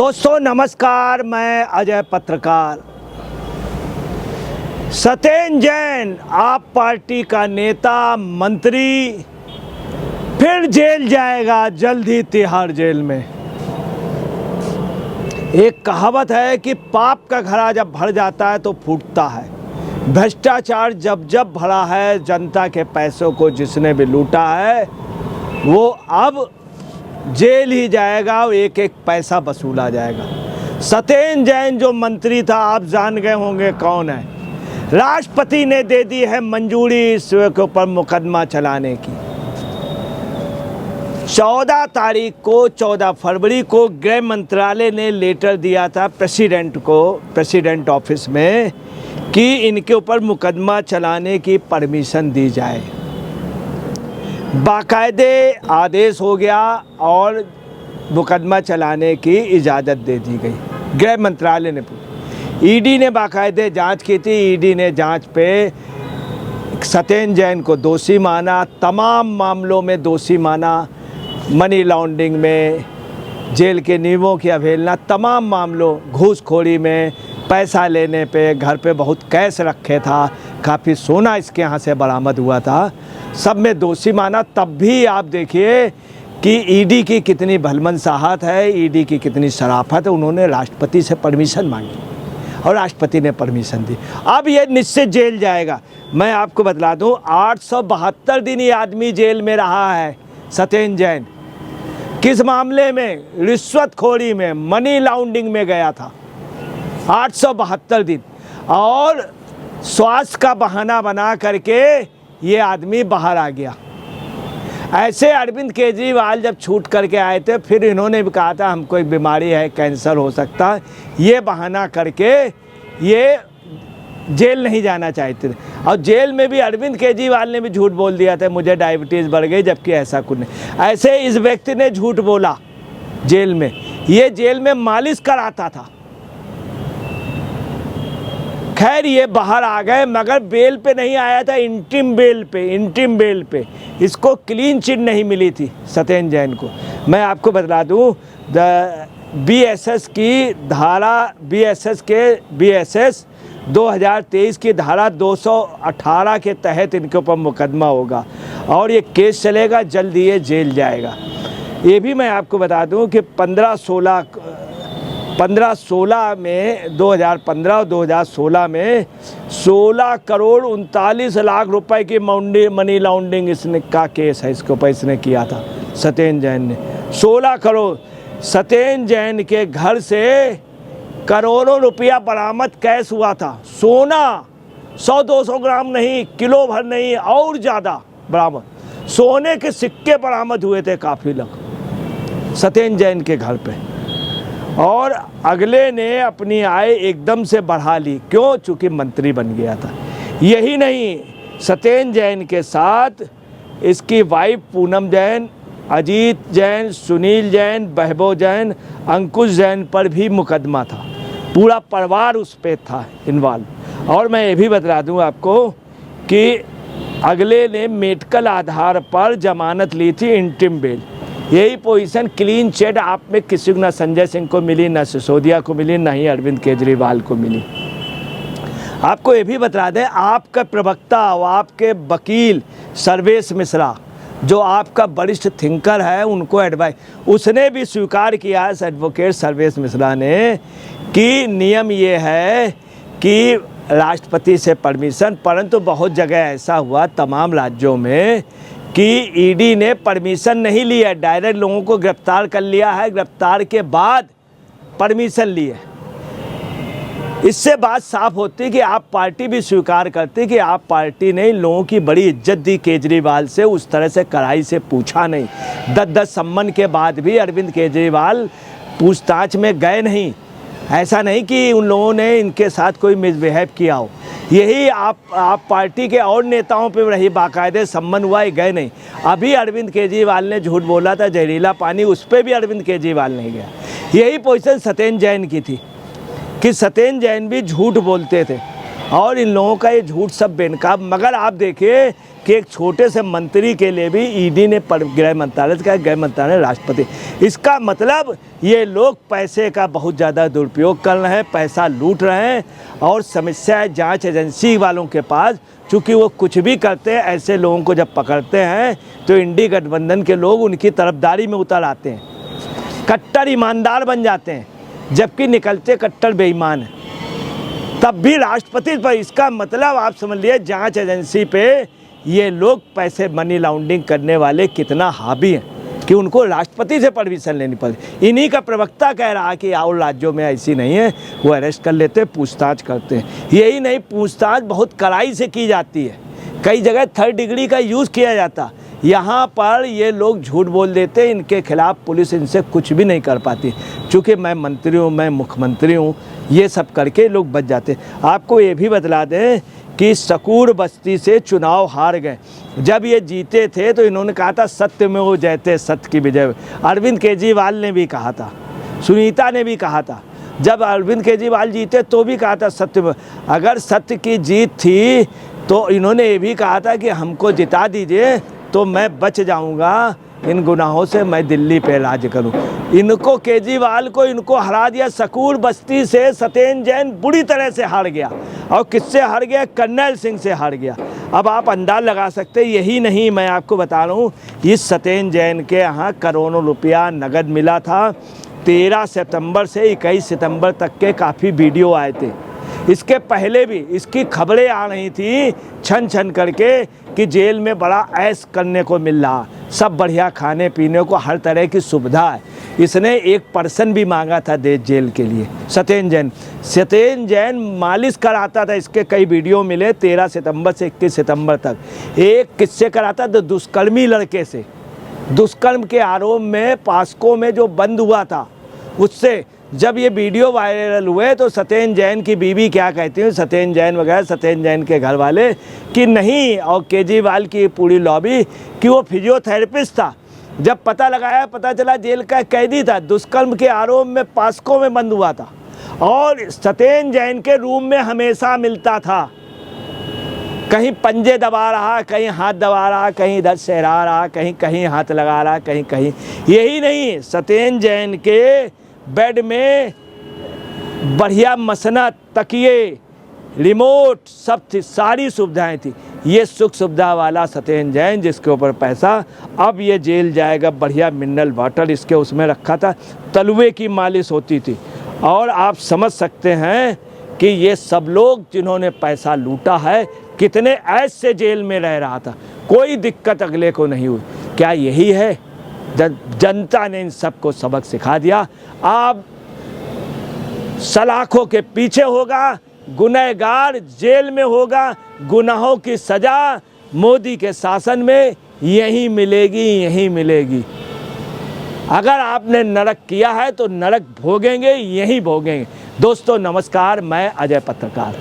दोस्तों नमस्कार, मैं अजय पत्रकार। सत्येंद्र जैन आप पार्टी का नेता मंत्री फिर जेल जाएगा, जल्द ही तिहाड़ जेल में। एक कहावत है कि पाप का घड़ा जब भर जाता है तो फूटता है। भ्रष्टाचार जब जब भरा है, जनता के पैसों को जिसने भी लूटा है वो अब जेल ही जाएगा, एक एक पैसा वसूला जाएगा। सत्येंद्र जैन जो मंत्री था, आप जान गए होंगे कौन है। राष्ट्रपति ने दे दी है मंजूरी इसके ऊपर मुकदमा चलाने की। 14 तारीख को 14 फरवरी को गृह मंत्रालय ने लेटर दिया था प्रेसिडेंट को, प्रेसिडेंट ऑफिस में, कि इनके ऊपर मुकदमा चलाने की परमिशन दी जाए। बाकायदे आदेश हो गया और मुकदमा चलाने की इजाज़त दे दी गई। गृह मंत्रालय ने, ईडी ने बाकायदे जांच की थी। ईडी ने जांच पे सत्येंद्र जैन को दोषी माना, तमाम मामलों में दोषी माना। मनी लॉन्ड्रिंग में, जेल के नियमों की अवहेलना, तमाम मामलों, घूसखोरी में, पैसा लेने पे, घर पे बहुत कैश रखे था, काफ़ी सोना इसके यहाँ से बरामद हुआ था, सब में दोषी माना। तब भी आप देखिए कि ईडी की कितनी भलमनसाहत है, ईडी की कितनी शराफत है। उन्होंने राष्ट्रपति से परमिशन मांगी और राष्ट्रपति ने परमिशन दी। अब ये निश्चित जेल जाएगा। मैं आपको बतला दूं, 872 दिन ये आदमी जेल में रहा है सत्येंद्र जैन। किस मामले में? रिश्वतखोरी में, मनी लॉन्ड्रिंग में गया था। 872 दिन। और स्वास्थ्य का बहाना बना करके ये आदमी बाहर आ गया। ऐसे अरविंद केजरीवाल जब छूट करके आए थे, फिर इन्होंने भी कहा था हमको एक बीमारी है, कैंसर हो सकता है, ये बहाना करके ये जेल नहीं जाना चाहते थे। और जेल में भी अरविंद केजरीवाल ने भी झूठ बोल दिया था, मुझे डायबिटीज़ बढ़ गई, जबकि ऐसा कुछ नहीं। ऐसे इस व्यक्ति ने झूठ बोला जेल में। ये जेल में मालिश कराता था। खैर ये बाहर आ गए, मगर बेल पे नहीं आया था, इंटरिम बेल पे। इसको क्लीन चिट नहीं मिली थी सत्येंद्र जैन को। मैं आपको बता दूं, बीएसएस की धारा, बीएसएस 2023 की धारा 218 के तहत इनके ऊपर मुकदमा होगा और ये केस चलेगा, जल्द ही ये जेल जाएगा। ये भी मैं आपको बता दूं कि 15-16 में, 2015 और 2016 में 16 करोड़ 39 लाख रुपए की मनी लॉन्ड्रिंग इसने का केस है, इसके ऊपर इसने किया था सत्येंद्र जैन ने। 16 करोड़। सत्येंद्र जैन के घर से करोड़ों रुपया बरामद कैश हुआ था। सोना 100-200 ग्राम नहीं, किलो भर नहीं, और ज़्यादा बरामद। सोने के सिक्के बरामद हुए थे काफ़ी लग सत्येंद्र जैन के घर पे। और अगले ने अपनी आय एकदम से बढ़ा ली। क्यों? चूँकि मंत्री बन गया था। यही नहीं, सत्येंद्र जैन के साथ इसकी वाइफ पूनम जैन, अजीत जैन, सुनील जैन, बहबो जैन, अंकुश जैन पर भी मुकदमा था। पूरा परिवार उस पर था इन्वॉल्व। और मैं ये भी बता दूं आपको कि अगले ने मेडिकल आधार पर जमानत ली थी, इंटरिम बेल। यही पोजीशन क्लीन चिट आप में किसी को, ना संजय सिंह को मिली, ना सिसोदिया को मिली, ना ही अरविंद केजरीवाल को मिली। आपको ये भी बता दें, आपका प्रवक्ता और आपके वकील सर्वेश मिश्रा, जो आपका वरिष्ठ थिंकर है, उनको एडवाइस, उसने भी स्वीकार किया है, एडवोकेट सर्वेश मिश्रा ने, कि नियम ये है कि राष्ट्रपति से परमिशन, परंतु बहुत जगह ऐसा हुआ तमाम राज्यों में कि ईडी ने परमिशन नहीं ली है, डायरेक्ट लोगों को गिरफ्तार कर लिया है, गिरफ्तार के बाद परमिशन ली है। इससे बात साफ होती कि आप पार्टी भी स्वीकार करती कि आप पार्टी ने लोगों की बड़ी इज्जत दी केजरीवाल से, उस तरह से कड़ाई से पूछा नहीं। 10-10 सम्मन के बाद भी अरविंद केजरीवाल पूछताछ में गए नहीं। ऐसा नहीं कि उन लोगों ने इनके साथ कोई मिसबिहेव किया हो। यही आप पार्टी के और नेताओं पे रही बाकायदे सम्मन हुआ, गए नहीं। अभी अरविंद केजरीवाल ने झूठ बोला था, जहरीला पानी, उस पर भी अरविंद केजरीवाल नहीं गया। यही पोजीशन सत्येंद्र जैन की थी कि सत्येंद्र जैन भी झूठ बोलते थे और इन लोगों का ये झूठ सब बेनकाब। मगर आप देखिए कि एक छोटे से मंत्री के लिए भी ईडी ने गृह मंत्रालय से कहा, गृह मंत्रालय राष्ट्रपति। इसका मतलब ये लोग पैसे का बहुत ज़्यादा दुरुपयोग कर रहे हैं, पैसा लूट रहे हैं। और समस्या है जांच एजेंसी वालों के पास, चूँकि वो कुछ भी करते हैं, ऐसे लोगों को जब पकड़ते हैं तो इंडी गठबंधन के लोग उनकी तरफदारी में उतर आते हैं, कट्टर ईमानदार बन जाते हैं, जबकि निकलते कट्टर बेईमान हैं, तब भी राष्ट्रपति पर। इसका मतलब आप समझ लिए जांच एजेंसी पे ये लोग पैसे मनी लॉन्ड्रिंग करने वाले कितना हावी हैं कि उनको राष्ट्रपति से परमिशन लेनी पड़ती। इन्हीं का प्रवक्ता कह रहा कि और राज्यों में ऐसी नहीं है, वो अरेस्ट कर लेते, पूछताछ करते हैं। यही नहीं, पूछताछ बहुत कड़ाई से की जाती है, कई जगह 3rd डिग्री का यूज़ किया जाता। यहाँ पर ये लोग झूठ बोल देते, इनके खिलाफ पुलिस इनसे कुछ भी नहीं कर पाती। चूँकि मैं मंत्री हूँ, मैं मुख्यमंत्री हूँ, ये सब करके लोग बच जाते। आपको ये भी बतला दें कि सकूर बस्ती से चुनाव हार गए। जब ये जीते थे तो इन्होंने कहा था सत्य में वो जयते, सत्य की विजय। अरविंद केजरीवाल ने भी कहा था, सुनीता ने भी कहा था। जब अरविंद केजरीवाल जीते तो भी कहा था सत्य में। अगर सत्य की जीत थी तो इन्होंने ये भी कहा था कि हमको जिता दीजिए तो मैं बच जाऊंगा इन गुनाहों से, मैं दिल्ली पे राज करूं। इनको, केजरीवाल को इनको हरा दिया। सकूर बस्ती से सत्येंद्र जैन बुरी तरह से हार गया। और किससे हार गया? कर्नल सिंह से हार गया। अब आप अंदाज लगा सकते, यही नहीं, मैं आपको बता रहा हूँ, इस सत्येंद्र जैन के यहाँ करोड़ों रुपया नगद मिला था। 13 सितंबर से 21 सितंबर तक के काफ़ी वीडियो आए थे। इसके पहले भी इसकी खबरें आ रही थी छन छन करके कि जेल में बड़ा ऐश करने को मिल रहा, सब बढ़िया खाने पीने को, हर तरह की सुविधा है। इसने 1% भी मांगा था दे जेल के लिए। सत्येंद्र जैन मालिश कराता था, इसके कई वीडियो मिले 13 सितंबर से 21 सितंबर तक। एक किससे कराता था? दुष्कर्मी लड़के से। दुष्कर्म के आरोप में पास्को में जो बंद हुआ था उससे। जब ये वीडियो वायरल हुए तो सत्येंद्र जैन की बीवी क्या कहती है, सत्येंद्र जैन वगैरह, सत्येंद्र जैन के घर वाले, कि नहीं, और केजरीवाल की पूरी लॉबी, कि वो फिजियोथेरेपिस्ट था। जब पता लगाया, पता चला जेल का कैदी था, दुष्कर्म के आरोप में पास्को में बंद हुआ था। और सत्येंद्र जैन के रूम में हमेशा मिलता था, कहीं पंजे दबा रहा, कहीं हाथ दबा रहा, कहीं इधर सहरा रहा, कहीं कहीं हाथ लगा रहा, कहीं कहीं। यही नहीं, सत्येंद्र जैन के बेड में बढ़िया मसनद, तकिए, रिमोट सब थी, सारी सुविधाएं थी। ये सुख सुविधा वाला सत्येंद्र जैन, जिसके ऊपर पैसा, अब ये जेल जाएगा। बढ़िया मिनरल वाटर इसके उसमें रखा था, तलवे की मालिश होती थी। और आप समझ सकते हैं कि ये सब लोग जिन्होंने पैसा लूटा है, कितने ऐसे जेल में रह रहा था, कोई दिक्कत अगले को नहीं हुई। क्या यही है? जनता ने इन सबको सबक सिखा दिया। अब सलाखों के पीछे होगा, गुनहगार जेल में होगा, गुनाहों की सजा मोदी के शासन में यही मिलेगी, यही मिलेगी। अगर आपने नरक किया है तो नरक भोगेंगे, यही भोगेंगे। दोस्तों नमस्कार, मैं अजय पत्रकार।